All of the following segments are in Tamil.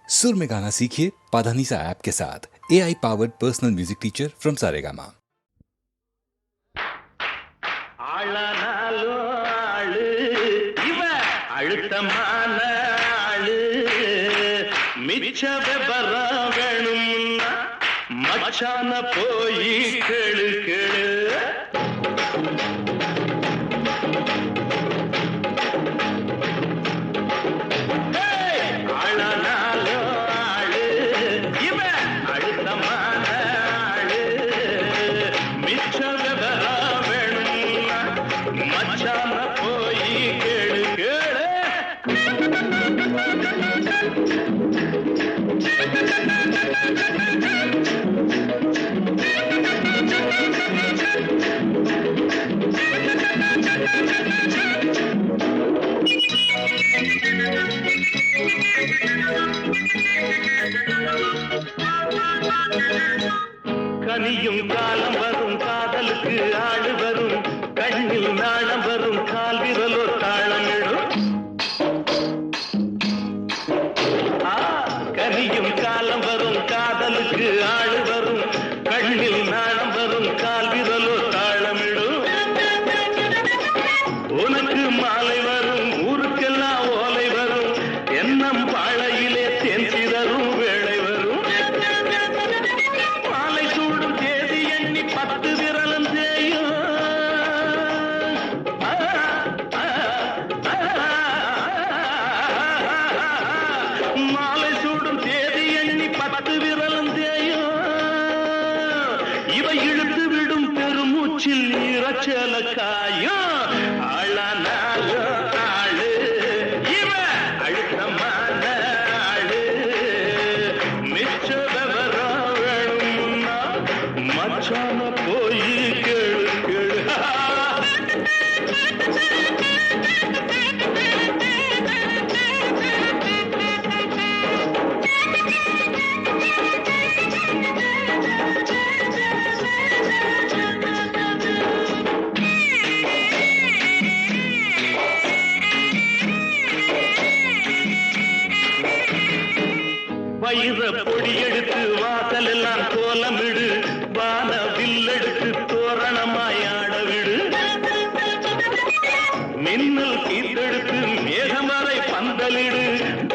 सुर में गाना सीखिए पाधानीसा ऐप के साथ। AI powered personal music teacher from Saregama. அழுத்தமான ஆளு மிச்ச விபர வேணும்னா மச்சான போய் கேளு கேளு. கனியும் காலம் வரும் காதலுக்கு ஆடு வரும் கண்ணில் நாணம் வரும் கால் விரலோ தாளமிடும். கனியும் காலம் வரும் காதலுக்கு ஆடு வரும் கண்ணில் நாணம் வரும் கால் விரலோ தாளமிடும். உனக்கு மாலை வரும் ஊருக்கெல்லாம் ஓலை வரும் எண்ணம் பாழையிலே தேன் சிதறும் வேளை வரும். மாலை சூடும் தேதி எண்ணி 10 விரலும் செய்யும். மாலை சூடும் தேதி எண்ணி 10 விரலும் செய்யும். இவை இழுத்து விடும் பெருமூச்சில் இறச்சல காயும். வயிற பொடி எடுத்து வாசல் எல்லாம் கோலமிடு வான வில்லெடுத்து தோரணமாயாட விடு. மின்னல் கீத்தெடுத்து மேகமறை பந்தலிடு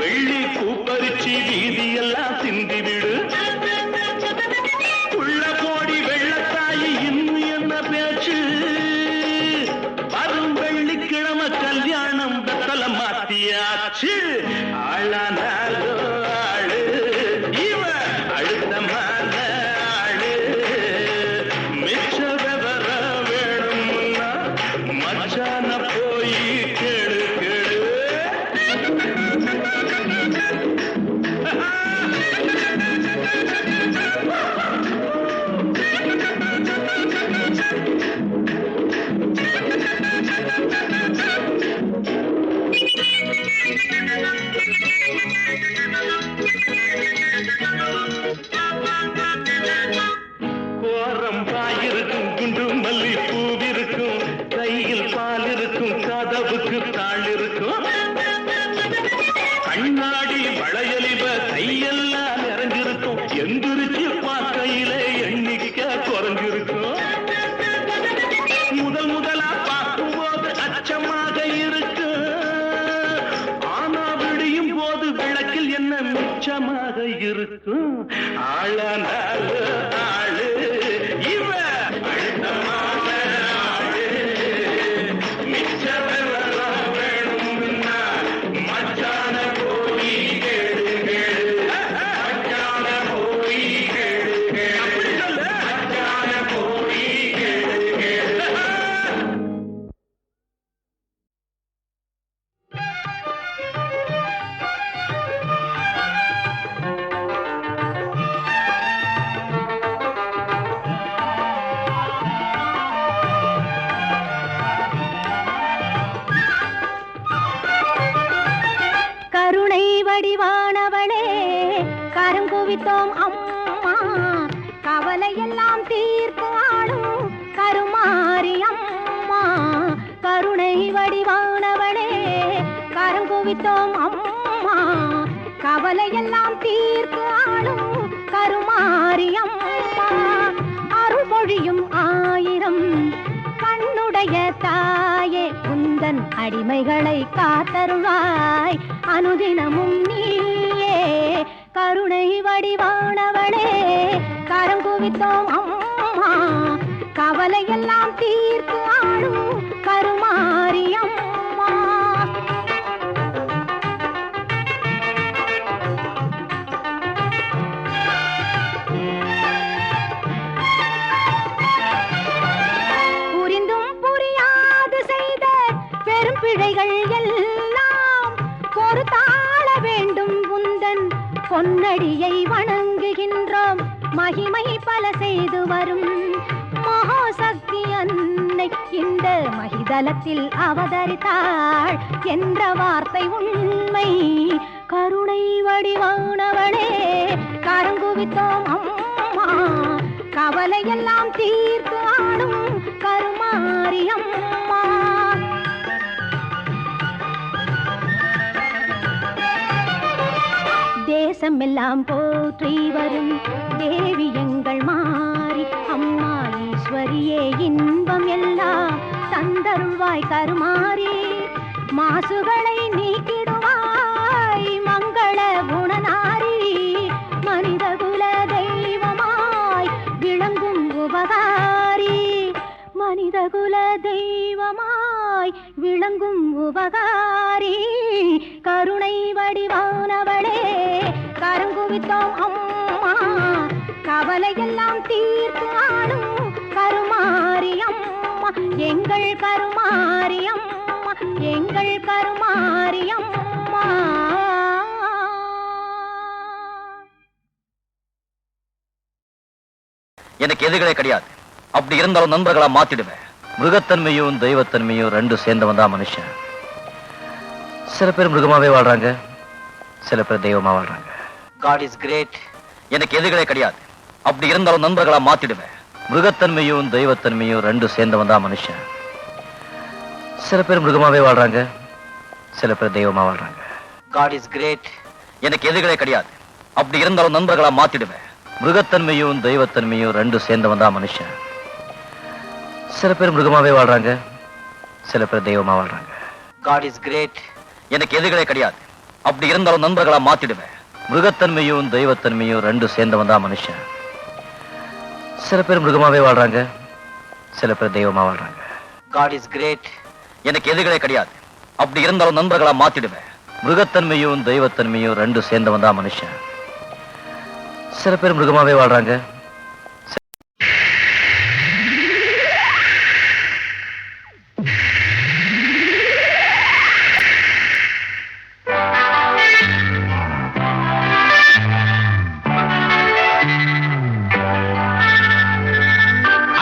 வெள்ளி பூப்பரிச்சி வீதியெல்லாம் சிந்திவிடு. உள்ள கோடி வெள்ளத்தாயி இன்னும் என்ன பேச்சு வரும் வெள்ளிக்கிழமை கல்யாணம் வெத்தல மாத்தியாச்சு. ஆளானாலோ கண்ணாடி வளையலிவ கையெல்லாம் நிறைஞ்சிருக்கும். எந்திரிச்சு பார்க்கையிலே எண்ணிக்க குறைஞ்சிருக்கும். முதலா பார்க்கும் போது அச்சமாக இருக்கு. ஆனா விடியும் போது விளக்கில் என்ன மிச்சமாக இருக்கும். ஆளானால ஆளு இவ அழுத்தமான ஆளு மிச்ச வடிவானவளே கருங்குவித்தோம் அம்மா கவலையெல்லாம் தீர்த்து ஆளும் கருமாரி அம்மா. கருணை வடிவானவளே கருங்குவித்தோம் அம்மா கவலையெல்லாம் தீர்த்து ஆளும் கருமாரியம்மா அருள் பொழியும் ஆயிரம் கண்ணுடைய தாயே உந்தன் அடிமைகளை காத்தருள்வாய் அனுதினமும் நீயே கருணை வடிவானவளே கரங்குவித்தோம் அம்மா கவலையெல்லாம் தீர்த்து ஆளும் கருமாரியம்மா புரிந்தும் புரியாது செய்த பெரும் பிழைகள் எல்லாம் பொறுத்தாள வேண்டும் உந்தன் பொன்னடியை வணங்குகின்றோம் மகிமை பல செய்து வரும் மகாசக்தி அன்னை இந்த மகிதலத்தில் அவதரித்தாள் என்ற வார்த்தை உண்மை கருணை வடிவானவளே கரங்குவித்தோம் அம்மா கவலையெல்லாம் தீர்த்து ஆளும் கருமாரியம்மா தேசமெல்லாம் போற்றி வரும் தேவி எங்கள் மாறி அம்மா ஈஸ்வரியே இன்பம் எல்லாம் தந்தருள்வாய் கருமாறி மாசுகளை நீக்கிடுவாய் மங்கள குணநாரி மனித குல தெய்வமாய் விளங்கும் உபகாரி மனித குல தெய்வமாய் விளங்கும் உபகாரி கருணை வடிவானவளே கரங்குவித்தோம் அம்மா கவலையெல்லாம் தீர்த்து ஆளும் கருமாரியம்மா எங்கள் கருமாரியம்மா எங்கள் கருமாரியம்மா எனக்கு எதிர்களே கிடையாது. அப்படி இருந்தாலும் நண்பர்களா மாத்திடுவேன். மிருகத்தன்மையும் தெய்வத்தன்மையும் ரெண்டு சேர்ந்தவன் தான் மனுஷன். சில பேர் மிருகமாவே வாழ்றாங்க, சில பேர் தெய்வமா வாழ்றாங்க. God is great. எனக்கு எதிர்களே கிடையாது. அப்படி இருந்தாலும் நண்பர்களா மாத்திடுவேன். மிருகத்தன்மையும் தெய்வத்தன்மையும் ரெண்டு சேர்ந்தவன் தான் மனுஷன். சில பேர் மிருகமாவே வாழ்றாங்க, சில பேர் தெய்வமா வாழ்றாங்க. God is great. எனக்கு எதிர்களே கிடையாது. அப்படி இருந்தாலும் நண்பர்களா மாத்திடுவேன். மிருகத்தன்மையும் தெய்வத்தன்மையும் ரெண்டு சேர்ந்தவன் தான் மனுஷன். சில பேர் மிருகமாவே வாழ்றாங்க, சில பேர் தெய்வமா வாழ்றாங்க. God is great. எனக்கு எதிர்களே கிடையாது. அப்படி இருந்தாலும் நண்பர்களா மாத்திடுவேன். மிருகத்தன்மையும் தெய்வத்தன்மையும் ரெண்டு சேர்ந்தவன் தான் மனுஷன். சில பேர் மிருகமாவே வாழ்றாங்க, சில பேர் தெய்வமா வாழ்றாங்க. God is great. எனக்கு எதிர்களே கிடையாது. அப்படி இருந்தாலும் நண்பர்களா மாத்திடுவேன். மிருகத்தன்மையும் தெய்வத்தன்மையும் ரெண்டு சேர்ந்தவன் தான் மனுஷன். சில பேர் மிருகமாவே வாழ்றாங்க.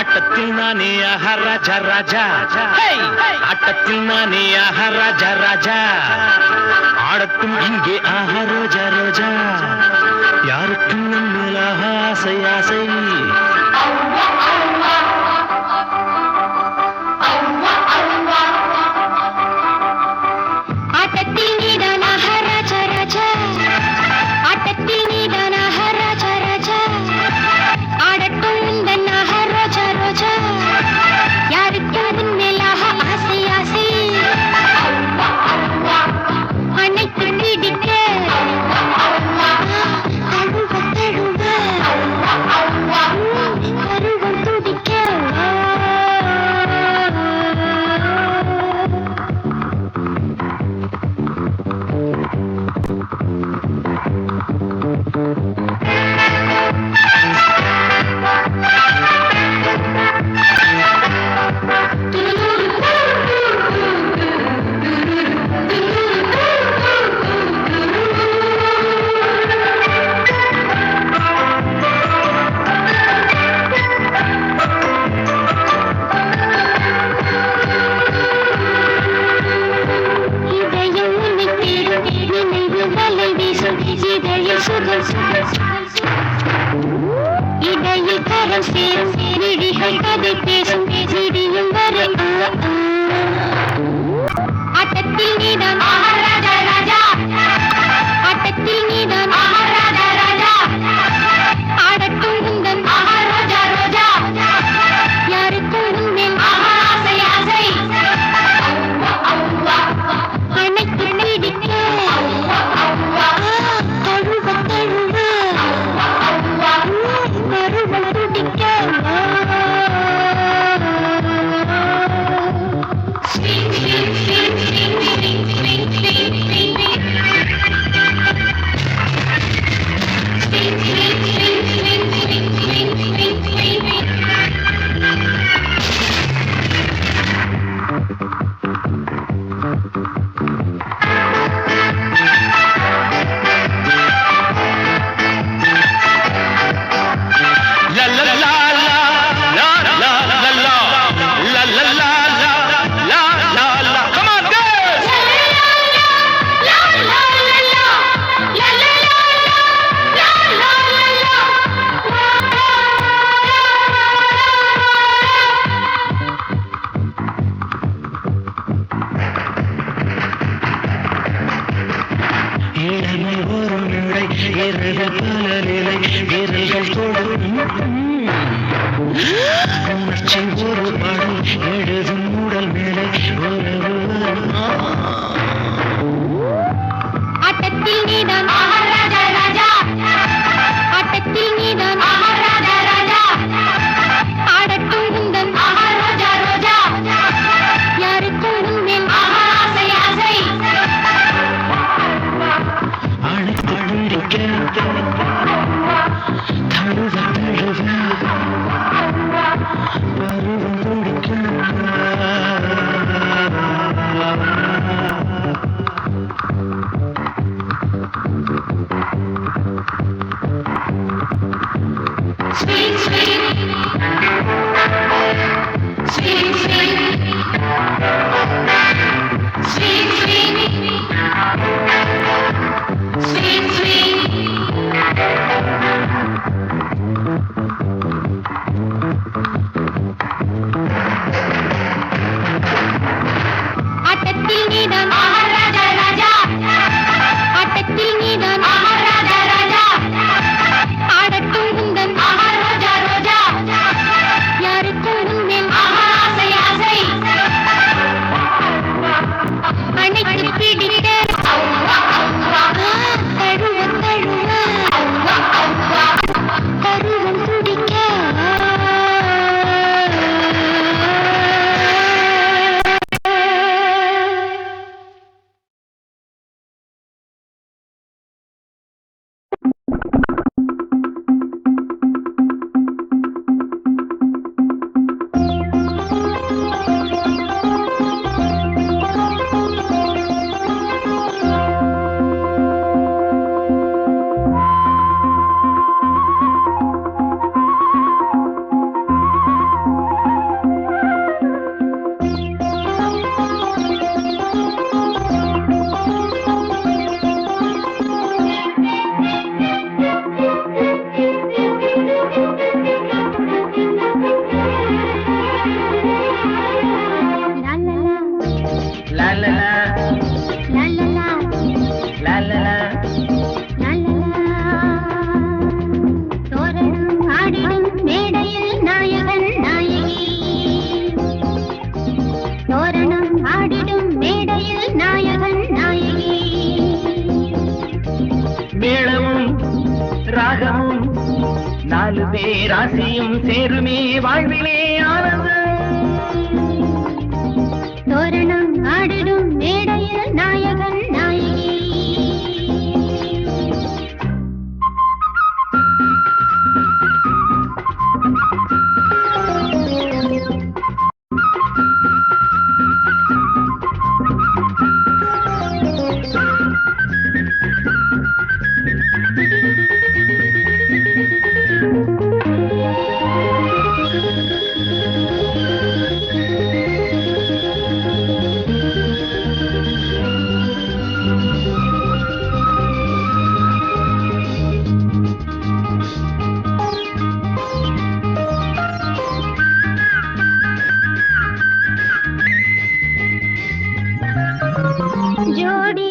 அட்டத்தில் நானே ஆஹா ராஜா ராஜா, அட்டத்தில் நானே ஆஹா ராஜா ராஜா, ஆடட்டும் இங்கே ஆஹா ரோஜா ரோஜா, யாருக்கும் நம்மளாக ஆசை ஆசை. ஆட்டத்தில் நீதானாக ராஜா ராஜா, ஆட்டத்தில் நீதானாக ராஜா ராஜா, ஆடட்டும் உந்தன்னாக ரோஜா ரோஜா, யாருக்கு அதன் மேலாக ஆசை ஆசை. அனைத்து பிடிக்க அழுவ தழுவ கருவம் துடிக்க. இடையில் கரம் சேரும் விழிகள் கதை பேசும் விடியும் வரை. ஆட்டத்தில் நீதான் ராஜா ராஜா, ஆட்டத்தில் நீதான் விரல்கள் பல நிலை விரல்கள் தொடும் உணர்ச்சி ஒரு படம் எழுதும் உடல் மேலே உறவு ஆட்டத்தில் நீதான் ராஜா ராஜா ஆட்டத்தில் நீதான் ராஜா ராஜா ஆடட்டும் உந்தன் ரோஜா ரோஜா யாருக்கும் உன்மேல் ஆசை ஆசை அழைத்தடிக்க தழுவ தழுவ பருவம் துடிக்க Swing, swing. Swing, swing. Swing, swing. Swing, swing. ஆட்டத்தில் நீதான் ராஜா ராஜா ஆட்டத்தில் நீதான் ராஜா ராஜா ஆடட்டும் உந்தன் ரோஜா ரோஜா யாருக்கும் உன்மேல் ஆசை ஆசை அணைத்து பிடிக்க தழுவ தழுவ பருவம் துடிக்க நாலு பேராசியும் சேருமே வாழ்விலே ஆனந்தம் தோரணம் ஆடிடும் மேடையில் நாயகன் நாயகி ஜோடி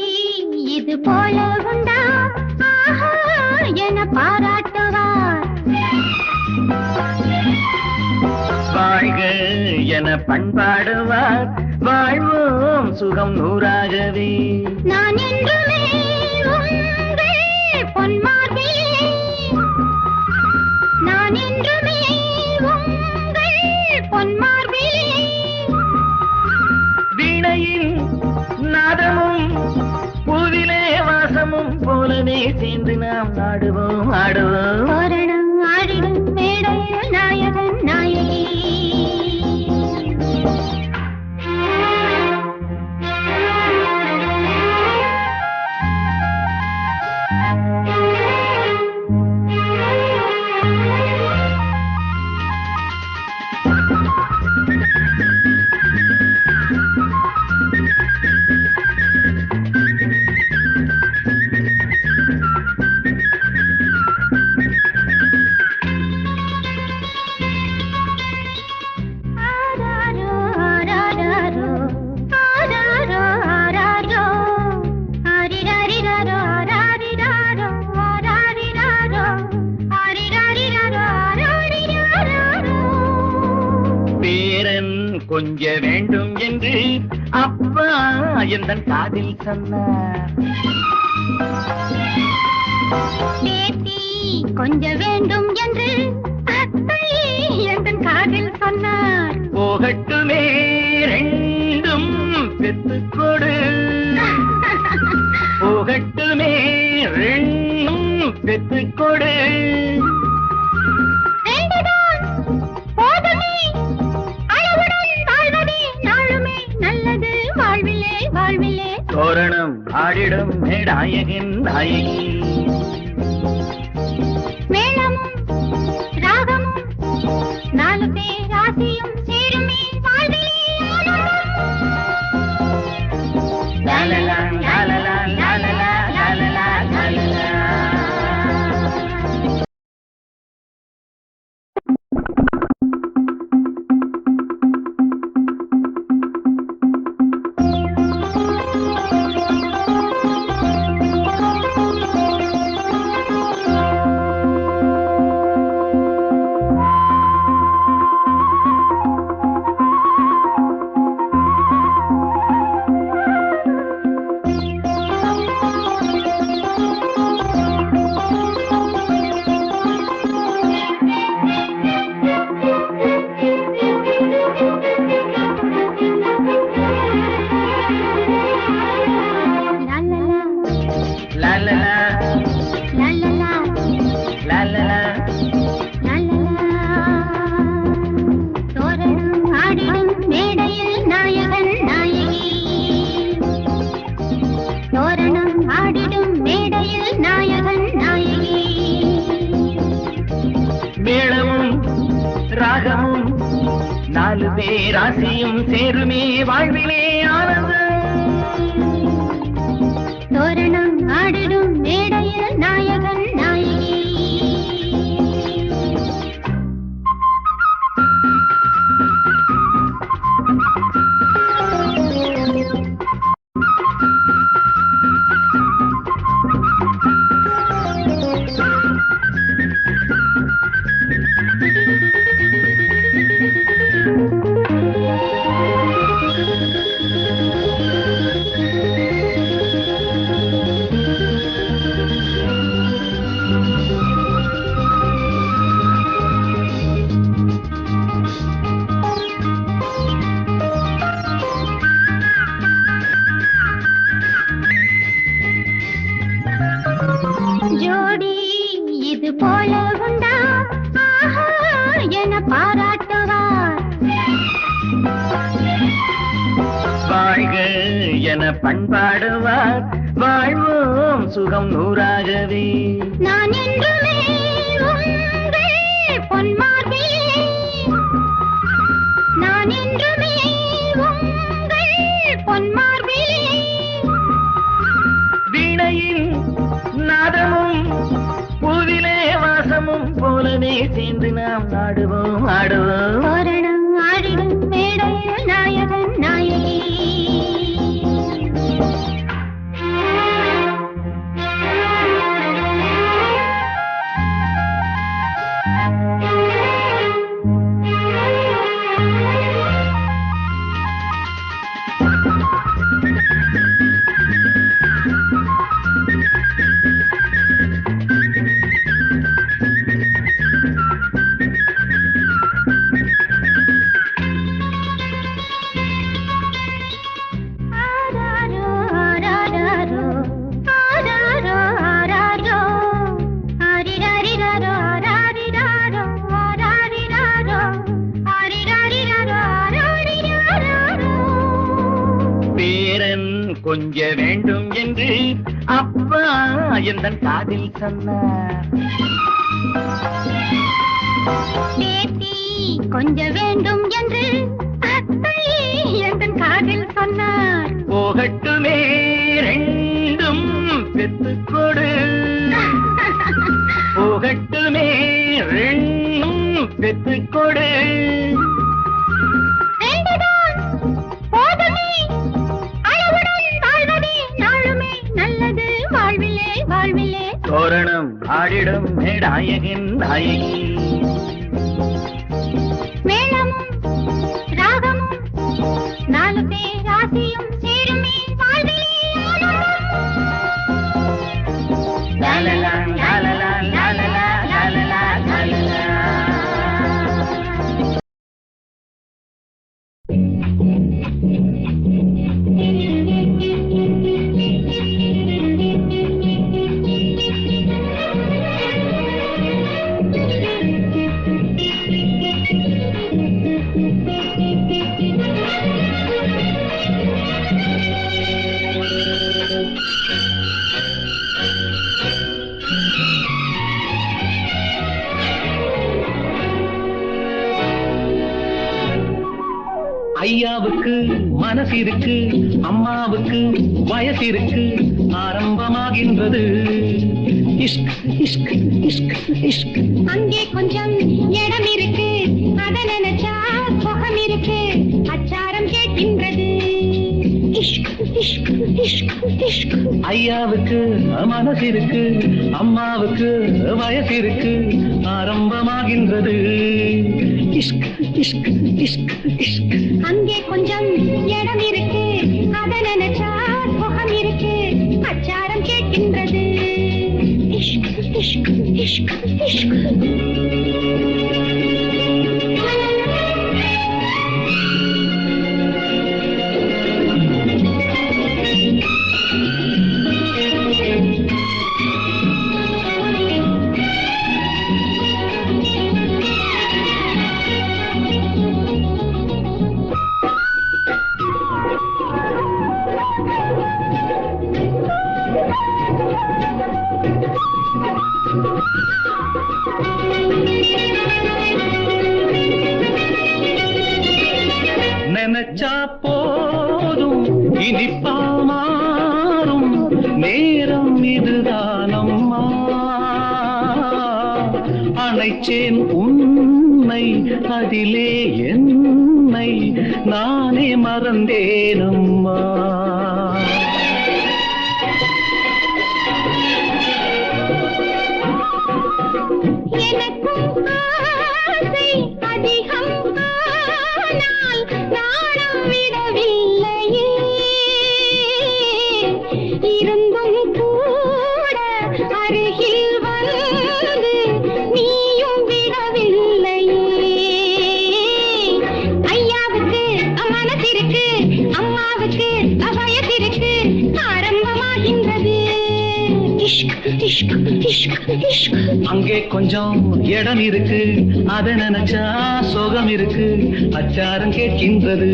இது போல உண்டா ஆஹா என பாராட்டுவார் வாழ்க என பண்பாடுவார் வாழ்வோம் சுகம் நூறாகவே நான் என்றுமே உங்கள் பொன்மார்பிலே நான் என்றுமே உங்கள் பொன்மார்பிலே வீணையின் நாதமும் பூவிலே வாசமும் போலவே சேர்ந்து நாம் ஆடுவோம் ஆடுவோம் தோரணம் ஆடிடும் மேடையில் நாயகன் நாயகி கொஞ்ச வேண்டும் என்று அப்பா எந்தன் காதில் சொன்னார். பேத்தி கொஞ்ச வேண்டும் என்று அத்தை எந்தன் காதில் சொன்னார். போகட்டுமே ரெண்டும் பெத்துக்கொடு, போகட்டுமே ரெண்டும் பெத்துக்கொடு. ரெண்டுதான் போதுமே, அளவுடன் வாழ்வதே நாளுமே நல்லது வாழ்விலே வாழ்விலே. தோரணம் ஆடிடும் மேடாயகின் நாயகி, மேளமும் ராகமும் நாலு பேர் ஆசையும் சேருமே வாழ்விலே ஆனந்தம். லாலலா லாலலா லாலலா லாலலா லாலலா. நாலு பேராசியும் சேருமே வாழ்விலே ஆனந்தம். தோரணம் ஆடிடும் மேடையில் நாயகன் நாயகி. ஜோடி இது போல உண்டா ஆஹா என பாராட்டுவார். வாழ்க என பண்பாடுவார், வாழ்வோம் சுகம் நூறாகவே. நான் என்றுமே உங்கள் பொன்மார்பிலே, நான் என்றுமே உங்கள் பொன்மார்பிலே. வீணையின் நாதமும் பூவிலே வாசமும் போலவே சேர்ந்து நாம் ஆடுவோம் ஆடுவோம். தோரணம் ஆடிடும் மேடையில் நாயகன் நாயகி. கொஞ்ச வேண்டும் என்று அப்பா எந்தன் காதில் சொன்னார். பேத்தி கொஞ்ச வேண்டும் என்று அத்தை எந்தன் காதில் சொன்னார். போகட்டுமே ரெண்டும் பெத்துக்கொடு, போகட்டுமே ரெண்டும் பெத்துக்கொடு. ரெண்டுதான் போதுமே, அளவுடன் வாழ்வதே நாளுமே நல்லது வாழ்விலே வாழ்விலே. தோரணம் ஆடிடும் மேடாயகின் நாயகி, மேளமும் ராகமும் ஐயாவுக்கு மனசு இருக்கு, அம்மாவுக்கு வயசு இருக்கு, ஆரம்பமாகின்றது இஷ்க் இஷ்க் இஷ்க் இஷ்க். அங்கே கொஞ்சம் இடம் இருக்கு, அத நினைச்சா சுகம் இருக்கு, அச்சாரம் கேட்கின்றது இஷ்க் இஷ்க் இஷ்க் இஷ்க். ஐயாவுக்கு மனசு இருக்கு, அம்மாவுக்கு வயசு இருக்கு, ஆரம்பமாகின்றது இஷ்க் இஷ்க் இஷ்க் இஷ்க். அங்கே கொஞ்சம் இடம் இருக்கு, அத நினைச்சா சுகம் இருக்கு, அச்சாரம் கேட்கின்றது இஷ்க் இஷ்க் இஷ்க் இஷ்க். நினைச்சா போதும் இனிப்பா மாறும் நேரம் இதுதானம்மா. அணைச்சேன் உன்னை அதிலே என்னை நானே மறந்தேனம்மா. எனக்கும் ஆசை அதிகம், ஆனால் நாணம் விடவில்லையே. இருந்தும் கூட அருகில் வந்து நீயும் விடவில்லையே. ஐயாவுக்கு மனசு இருக்கு, அம்மாவுக்கு வயசு இருக்கு, ஆரம்பமாகின்றது இஷ்க் இஷ்க் இஷ்க் இஷ்க். அங்கே கொஞ்சம் இடம் இருக்கு, அத நினைச்சா சோகம் இருக்கு, அச்சாரம் கேட்கின்றது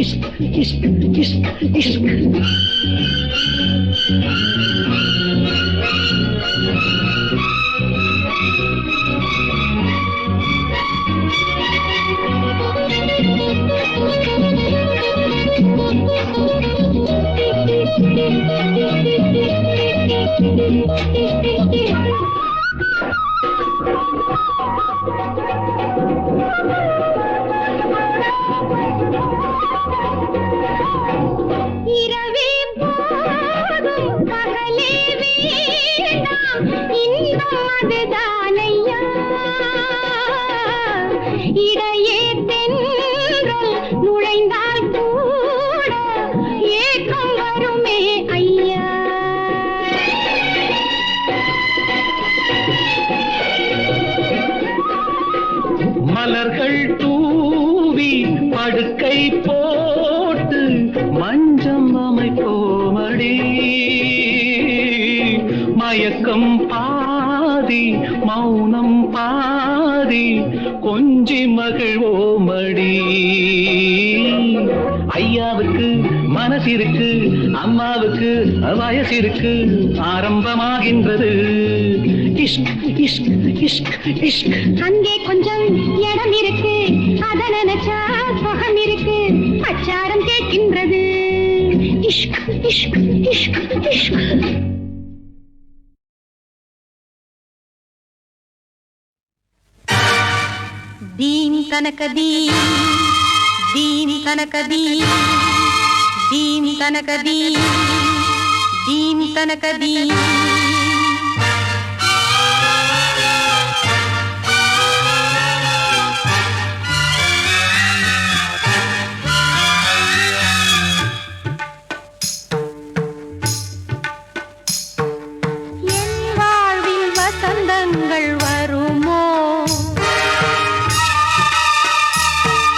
இஷ்க் இஷ்க் இஷ்க் இஷ்க். இரவே போதும் பகலே வேண்டாம், இன்பம் அதுதானையா. இடையே தென்றல் நுழைந்தால் கூட ஏக்கம் வருமே ஐயா. மலர்கள் தூவி படுக்கை போட்டு மஞ்சம் அமைப்போமடி. மயக்கம் பாதி மௌனம் பாதி கொஞ்சி மகிழ்வோமடி. ஐயாவுக்கு மனசு இருக்கு, அம்மாவுக்கு வயசு இருக்கு, ஆரம்பமாகின்றது இஷ்க் இஷ்க் இஷ்க் இஷ்க். அங்கே கொஞ்சம் இடம் இருக்கு, அத நினைச்சா சுகம் இருக்கு, அச்சாரம் கேட்கின்றது இஷ்க் இஷ்க் இஷ்க் இஷ்க். दीन तनक दीन दीन तनक दीन दीन तनक दीन दीन तनक दीन. என் வாழ்வில் வசந்தங்கள் வருமோ,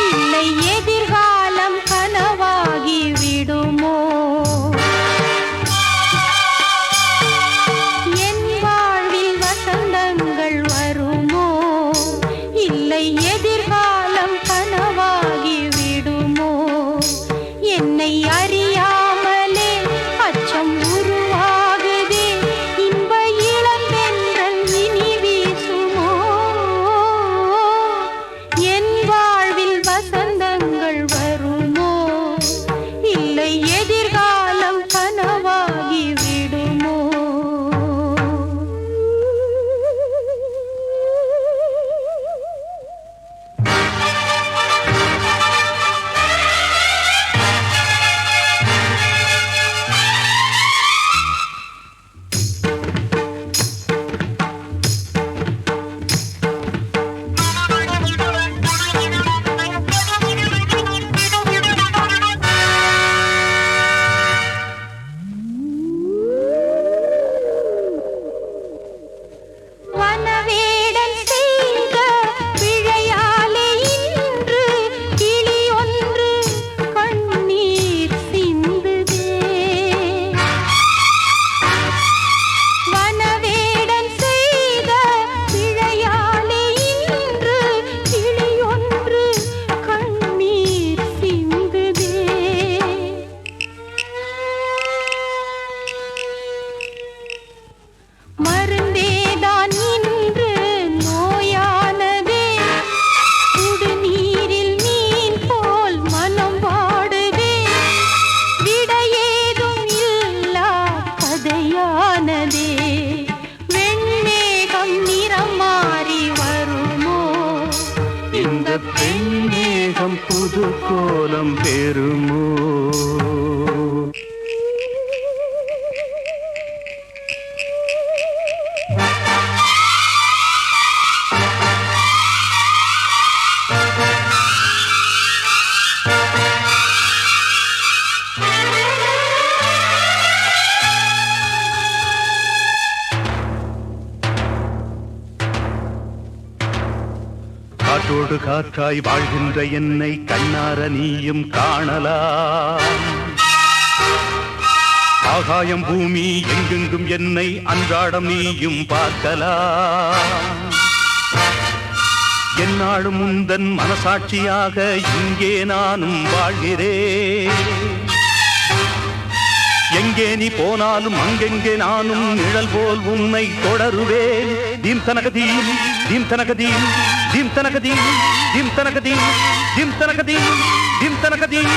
இல்லை எதிர்காலம் கனவாகி விடுமோ. சுகம் பெறுமோ? காற்றோடு காற்றாய் வாழ்கின்ற என்னை கண்ணார நீயும் காணலாம். ஆகாயம் பூமி எங்கெங்கும் என்னை அன்றாடம் நீயும் பார்க்கலாம். என்னாலும் உந்தன் மனசாட்சியாக இங்கே நானும் வாழ்கிறேன். எங்கே நீ போனாலும் அங்கெங்கே நானும் நிழல் போல் உன்னை தொடருவேன். தீம் தனகதீம் தீம் தனகதீம் தீம் தனகதீம் தீம் தனகதீம் தீம் தனகதீம் தீம் தனகதீம்